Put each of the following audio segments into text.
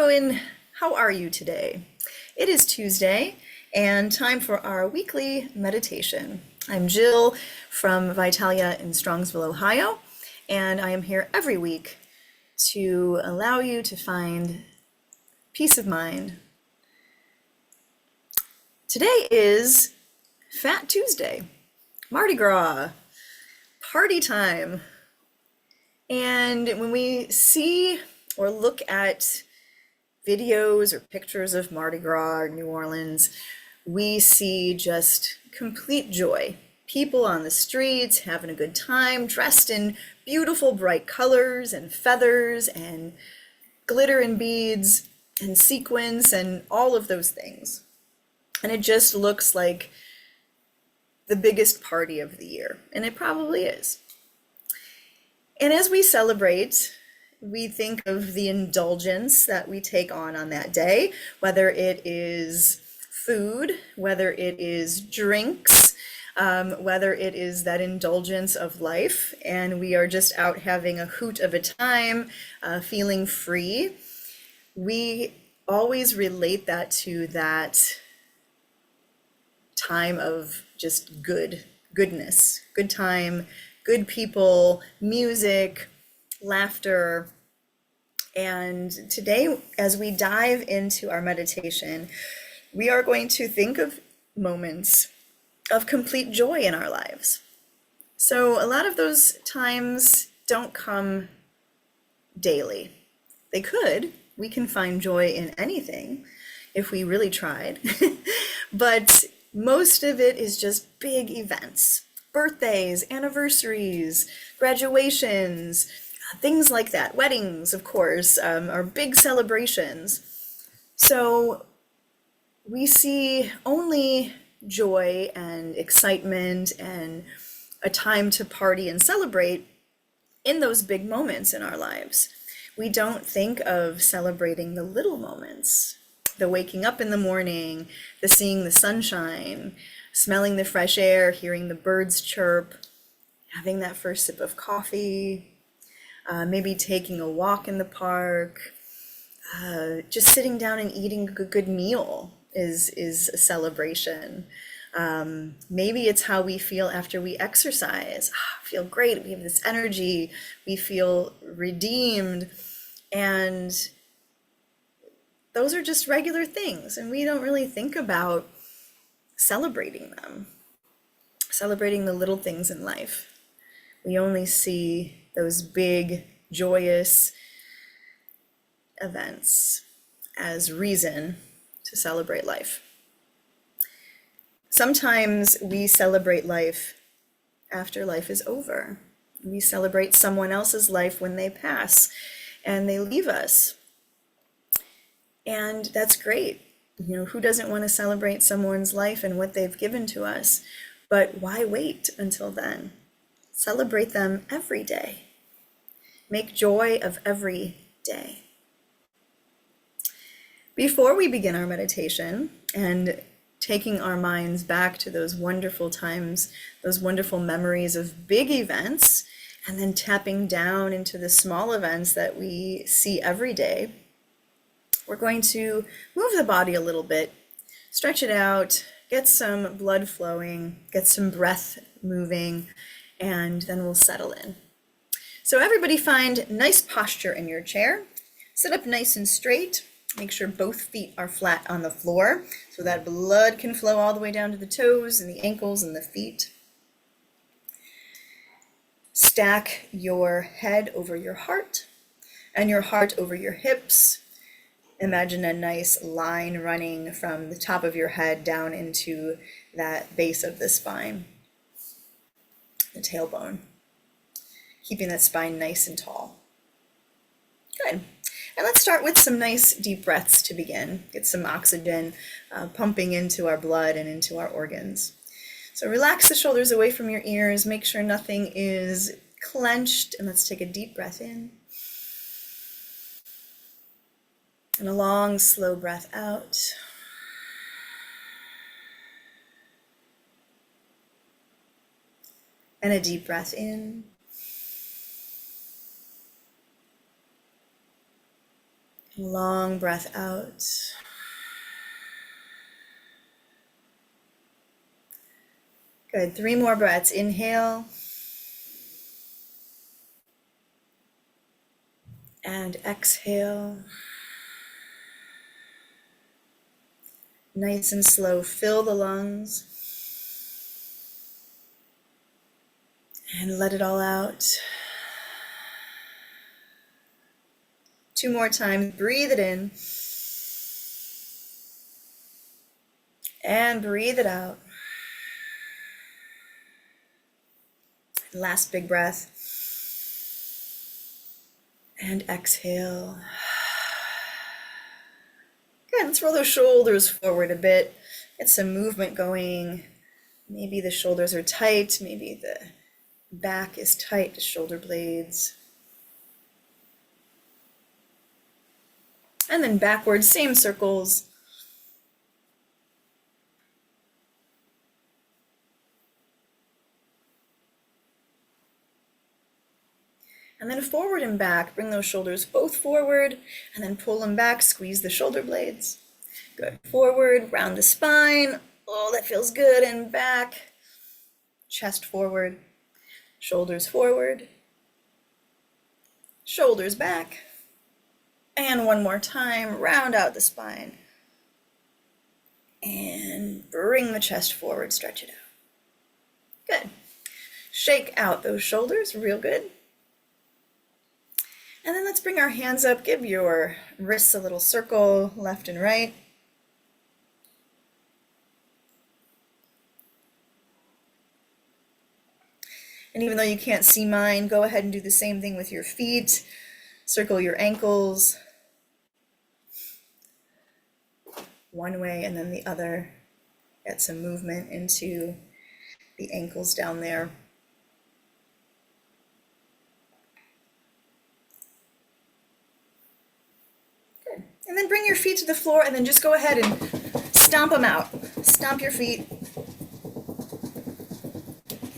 and how are you today? It is Tuesday and time for our weekly meditation. I'm Jill from Vitalia in Strongsville, Ohio, and I am here every week to allow you to find peace of mind. Today is Fat Tuesday, Mardi Gras, party time. And when we see or look at videos or pictures of Mardi Gras or New Orleans, we see just complete joy. People on the streets having a good time, dressed in beautiful bright colors and feathers and glitter and beads and sequins and all of those things. And it just looks like the biggest party of the year, and it probably is. And as we celebrate, we think of the indulgence that we take on that day, whether it is food, whether it is drinks, whether it is that indulgence of life, and we are just out having a hoot of a time, feeling free. We always relate that to that time of just goodness, good time, good people, music, laughter. And today, as we dive into our meditation, we are going to think of moments of complete joy in our lives. So a lot of those times don't come daily. They could. We can find joy in anything if we really tried. But most of it is just big events, birthdays, anniversaries, graduations, things like that. Weddings, of course, are big celebrations. So we see only joy and excitement and a time to party and celebrate in those big moments in our lives. We don't think of celebrating the little moments, the waking up in the morning, the seeing the sunshine, smelling the fresh air, hearing the birds chirp, having that first sip of coffee, maybe taking a walk in the park, just sitting down and eating a good meal is a celebration. Maybe it's how we feel after we exercise. I feel great, we have this energy, we feel redeemed, and those are just regular things, and we don't really think about celebrating them, celebrating the little things in life. We only see those big, joyous events as reason to celebrate life. Sometimes we celebrate life after life is over. We celebrate someone else's life when they pass and they leave us. And that's great. You know, who doesn't want to celebrate someone's life and what they've given to us? But why wait until then? Celebrate them every day. Make joy of every day. Before we begin our meditation and taking our minds back to those wonderful times, those wonderful memories of big events, and then tapping down into the small events that we see every day, we're going to move the body a little bit, stretch it out, get some blood flowing, get some breath moving, and then we'll settle in. So everybody find nice posture in your chair. Sit up nice and straight. Make sure both feet are flat on the floor so that blood can flow all the way down to the toes and the ankles and the feet. Stack your head over your heart and your heart over your hips. Imagine a nice line running from the top of your head down into that base of the spine, the tailbone, keeping that spine nice and tall. Good. And let's start with some nice deep breaths to begin. Get some oxygen pumping into our blood and into our organs. So relax the shoulders away from your ears. Make sure nothing is clenched. And let's take a deep breath in. And a long, slow breath out. And a deep breath in. Long breath out. Good. 3 more breaths. Inhale. And exhale. Nice and slow. Fill the lungs. And let it all out. 2 more times. Breathe it in. And breathe it out. Last big breath. And exhale. Good. Let's roll those shoulders forward a bit. Get some movement going. Maybe the shoulders are tight. Maybe the back is tight, the shoulder blades. And then backwards, same circles. And then forward and back, bring those shoulders both forward, and then pull them back, squeeze the shoulder blades. Good. Forward, round the spine. Oh, that feels good. And back. Chest forward, shoulders forward, shoulders back. And one more time, round out the spine. And bring the chest forward, stretch it out. Good. Shake out those shoulders, real good. And then let's bring our hands up, give your wrists a little circle, left and right. And even though you can't see mine, go ahead and do the same thing with your feet. Circle your ankles. One way and then the other. Get some movement into the ankles down there. Good. And then bring your feet to the floor and then just go ahead and stomp them out. Stomp your feet.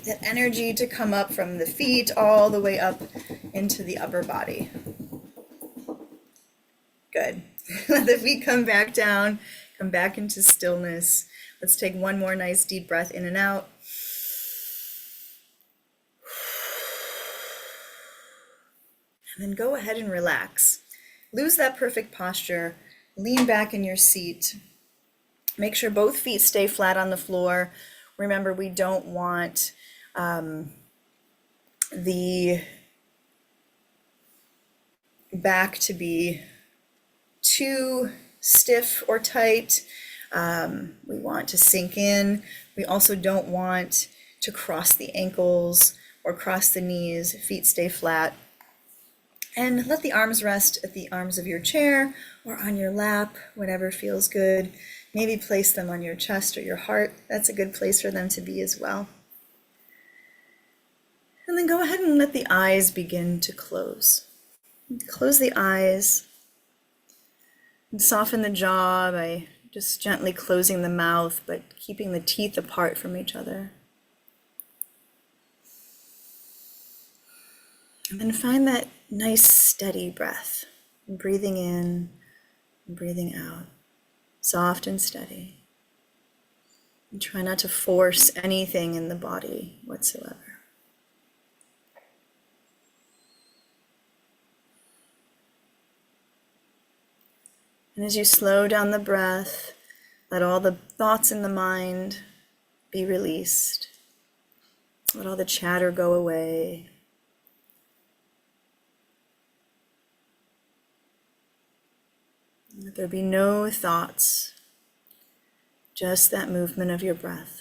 That energy to come up from the feet all the way up into the upper body. Good. Let the feet come back down, come back into stillness. Let's take one more nice deep breath in and out. And then go ahead and relax. Lose that perfect posture. Lean back in your seat. Make sure both feet stay flat on the floor. Remember, we don't want the back to be too stiff or tight. We want to sink in. We also don't want to cross the ankles or cross the knees. Feet stay flat. And let the arms rest at the arms of your chair or on your lap, whatever feels good. Maybe place them on your chest or your heart. That's a good place for them to be as well. And then go ahead and let the eyes begin to close. Close the eyes and soften the jaw by just gently closing the mouth, but keeping the teeth apart from each other. And then find that nice steady breath, breathing in and breathing out, soft and steady. And try not to force anything in the body whatsoever. And as you slow down the breath, let all the thoughts in the mind be released. Let all the chatter go away. Let there be no thoughts, just that movement of your breath.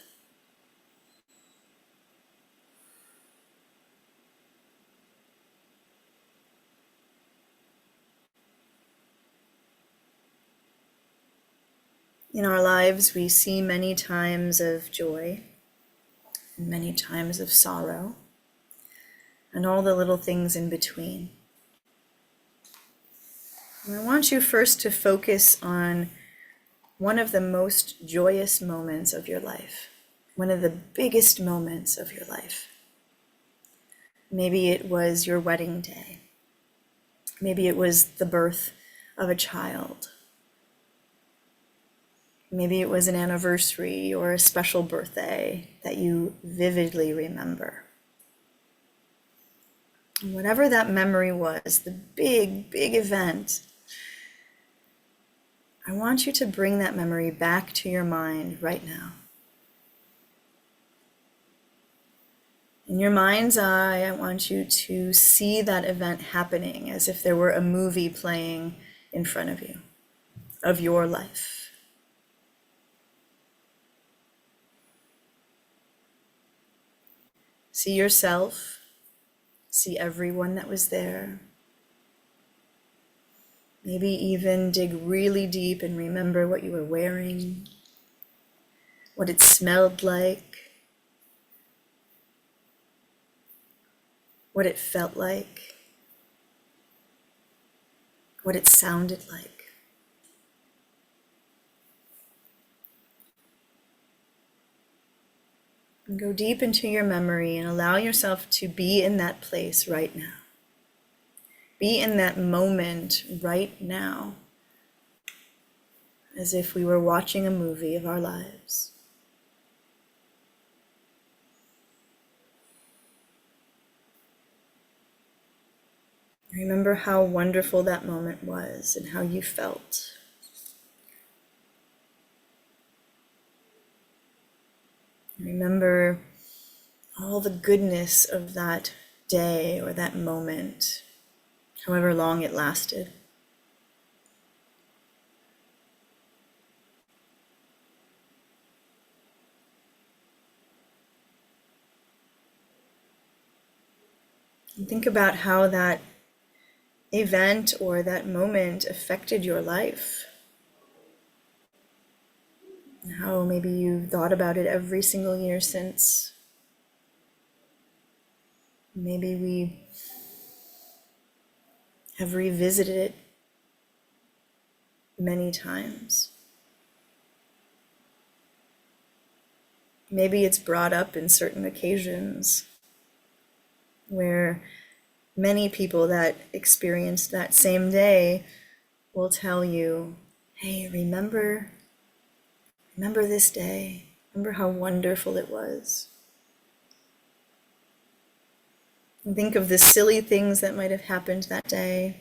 In our lives, we see many times of joy and many times of sorrow and all the little things in between. And I want you first to focus on one of the most joyous moments of your life, one of the biggest moments of your life. Maybe it was your wedding day. Maybe it was the birth of a child. Maybe it was an anniversary or a special birthday that you vividly remember. And whatever that memory was, the big, big event, I want you to bring that memory back to your mind right now. In your mind's eye, I want you to see that event happening as if there were a movie playing in front of you, of your life. See yourself, see everyone that was there. Maybe even dig really deep and remember what you were wearing, what it smelled like, what it felt like, what it sounded like. And go deep into your memory and allow yourself to be in that place right now. Be in that moment right now, as if we were watching a movie of our lives. Remember how wonderful that moment was and how you felt. Remember all the goodness of that day or that moment, however long it lasted. And think about how that event or that moment affected your life. And how maybe you've thought about it every single year since. Maybe we have revisited it many times. Maybe it's brought up in certain occasions where many people that experienced that same day will tell you, hey, remember this day. Remember how wonderful it was. And think of the silly things that might have happened that day.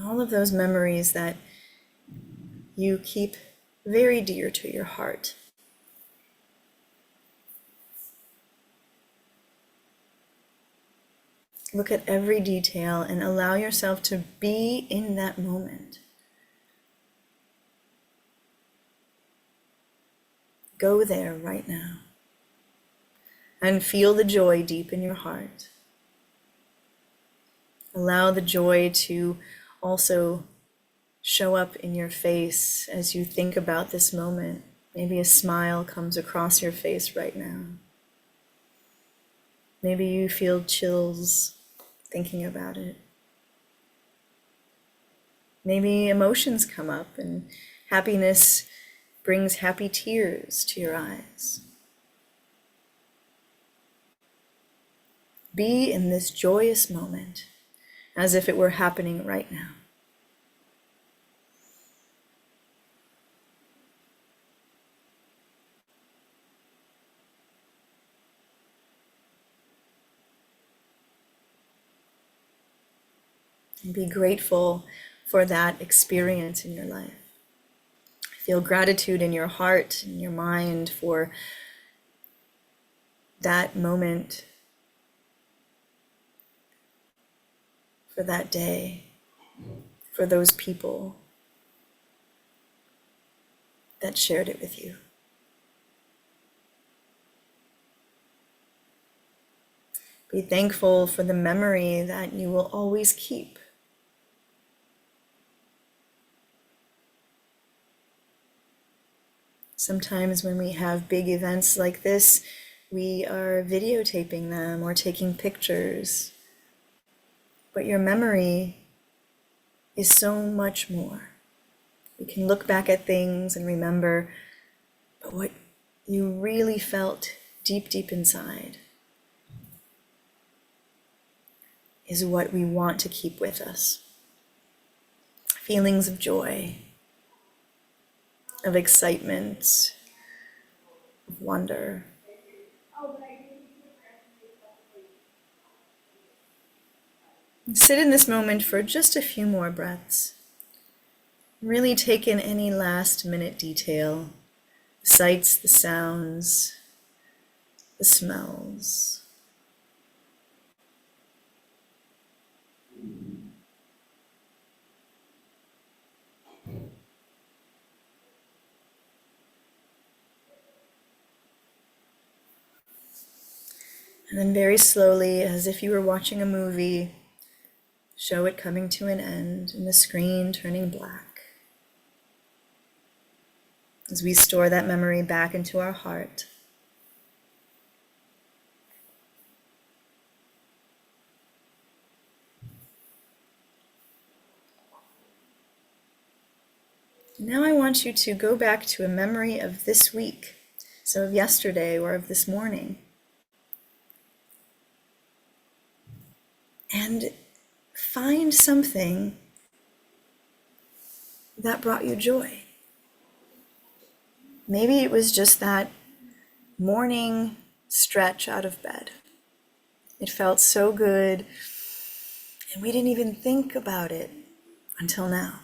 All of those memories that you keep very dear to your heart. Look at every detail and allow yourself to be in that moment. Go there right now and feel the joy deep in your heart. Allow the joy to also show up in your face as you think about this moment. Maybe a smile comes across your face right now. Maybe you feel chills thinking about it. Maybe emotions come up and happiness brings happy tears to your eyes. Be in this joyous moment as if it were happening right now. And be grateful for that experience in your life. Feel gratitude in your heart and your mind for that moment, for that day, for those people that shared it with you. Be thankful for the memory that you will always keep. Sometimes when we have big events like this, we are videotaping them or taking pictures. But your memory is so much more. You can look back at things and remember, but what you really felt deep, deep inside. is what we want to keep with us. Feelings of joy, of excitement, of wonder. Sit in this moment for just a few more breaths. Really take in any last minute detail, the sights, the sounds, the smells. And then very slowly, as if you were watching a movie, show it coming to an end and the screen turning black. As we store that memory back into our heart. Now I want you to go back to a memory of this week, so of yesterday or of this morning. And find something that brought you joy. Maybe it was just that morning stretch out of bed. It felt so good, and we didn't even think about it until now.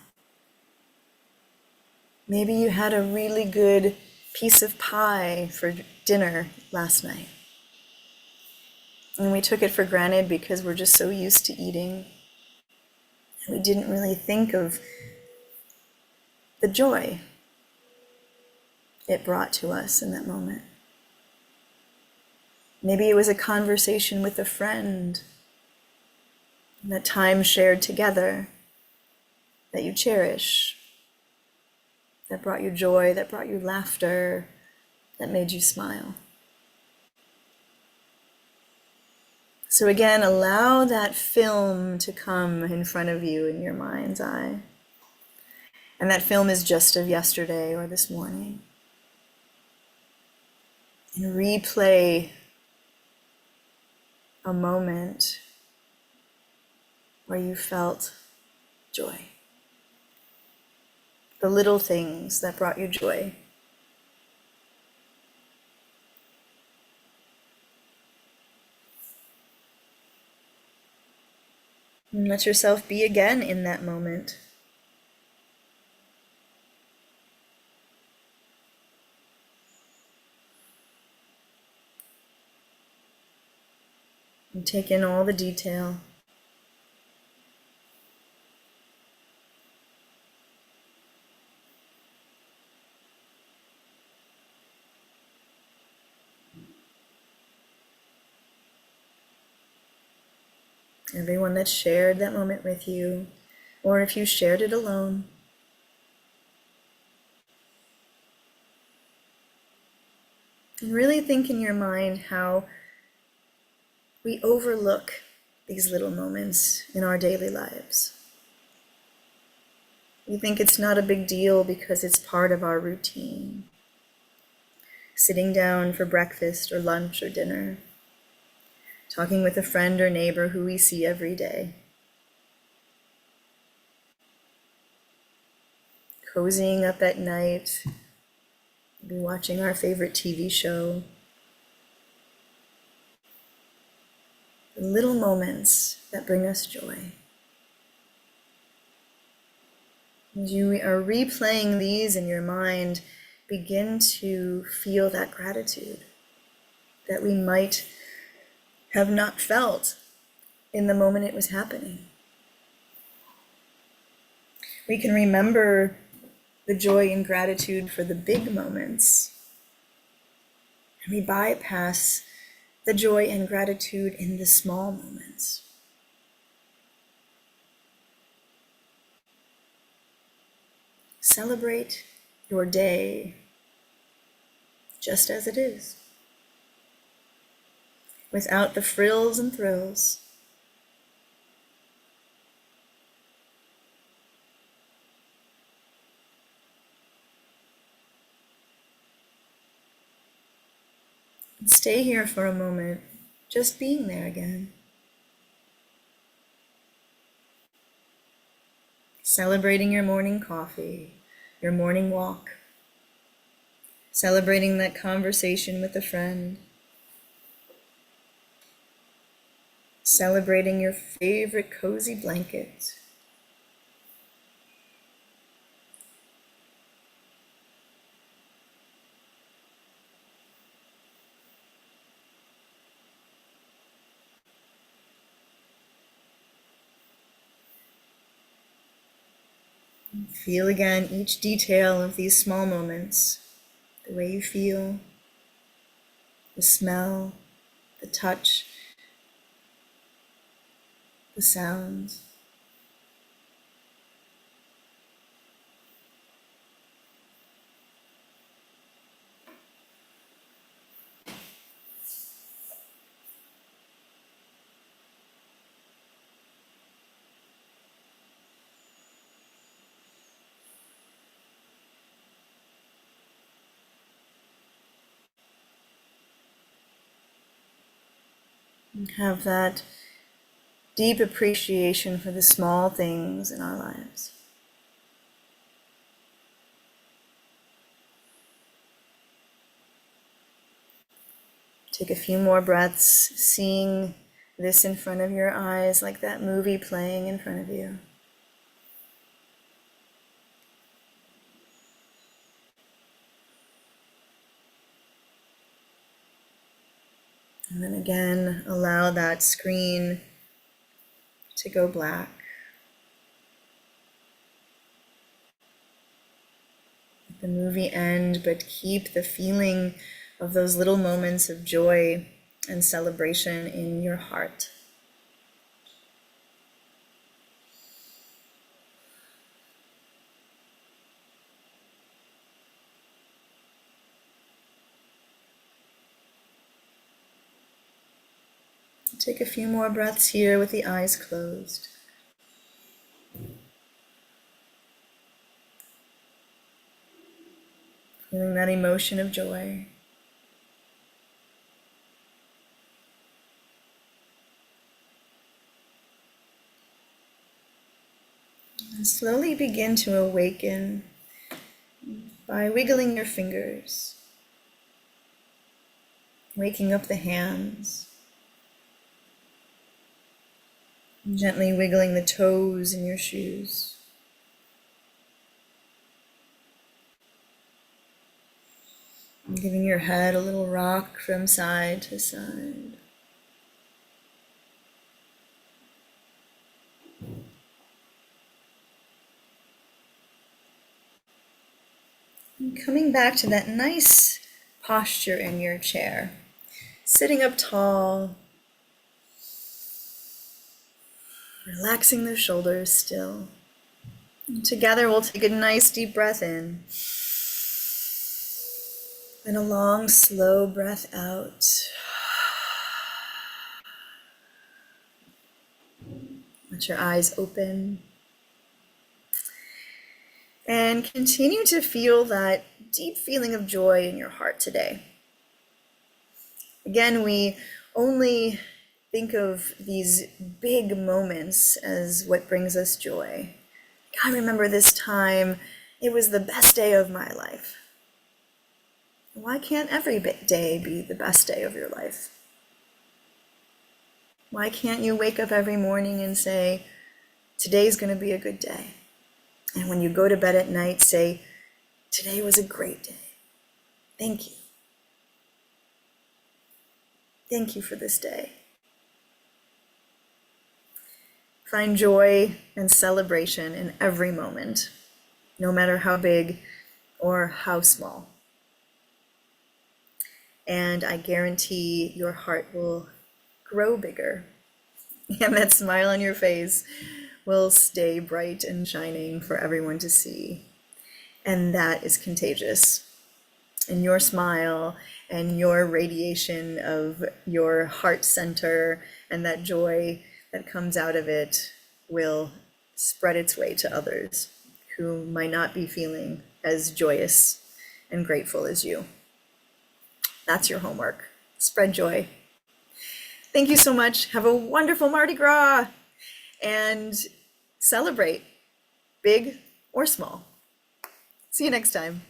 Maybe you had a really good piece of pie for dinner last night. And we took it for granted because we're just so used to eating. And we didn't really think of the joy it brought to us in that moment. Maybe it was a conversation with a friend, that time shared together that you cherish, that brought you joy, that brought you laughter, that made you smile. So again, allow that film to come in front of you in your mind's eye. And that film is just of yesterday or this morning. And replay a moment where you felt joy. The little things that brought you joy. And let yourself be again in that moment. And take in all the detail. Everyone that shared that moment with you, or if you shared it alone. And really think in your mind how we overlook these little moments in our daily lives. We think it's not a big deal because it's part of our routine. Sitting down for breakfast or lunch or dinner, talking with a friend or neighbor who we see every day, cozying up at night, maybe watching our favorite TV show. The little moments that bring us joy. As you are replaying these in your mind, begin to feel that gratitude that we might have not felt in the moment it was happening. We can remember the joy and gratitude for the big moments, and we bypass the joy and gratitude in the small moments. Celebrate your day just as it is, without the frills and thrills. And stay here for a moment, just being there again. celebrating your morning coffee, your morning walk, celebrating that conversation with a friend, celebrating your favorite cozy blanket. Feel again each detail of these small moments, the way you feel, the smell, the touch, the sounds. And have that deep appreciation for the small things in our lives. Take a few more breaths, seeing this in front of your eyes like that movie playing in front of you. And then again, allow that screen to go black. Let the movie end, but keep the feeling of those little moments of joy and celebration in your heart. Take a few more breaths here with the eyes closed. Feeling that emotion of joy. And slowly begin to awaken by wiggling your fingers, waking up the hands, gently wiggling the toes in your shoes. And giving your head a little rock from side to side. And coming back to that nice posture in your chair. Sitting up tall, relaxing the shoulders still. And together we'll take a nice deep breath in. And a long, slow breath out. Let your eyes open. And continue to feel that deep feeling of joy in your heart today. Again, we only think of these big moments as what brings us joy. I remember this time, it was the best day of my life. Why can't every day be the best day of your life? Why can't you wake up every morning and say, today's going to be a good day? And when you go to bed at night, say, today was a great day. Thank you. Thank you for this day. Find joy and celebration in every moment, no matter how big or how small. And I guarantee your heart will grow bigger, and that smile on your face will stay bright and shining for everyone to see. And that is contagious. And your smile and your radiation of your heart center and that joy that comes out of it will spread its way to others who might not be feeling as joyous and grateful as you. That's your homework. Spread joy. Thank you so much. Have a wonderful Mardi Gras and celebrate. big or small. See you next time.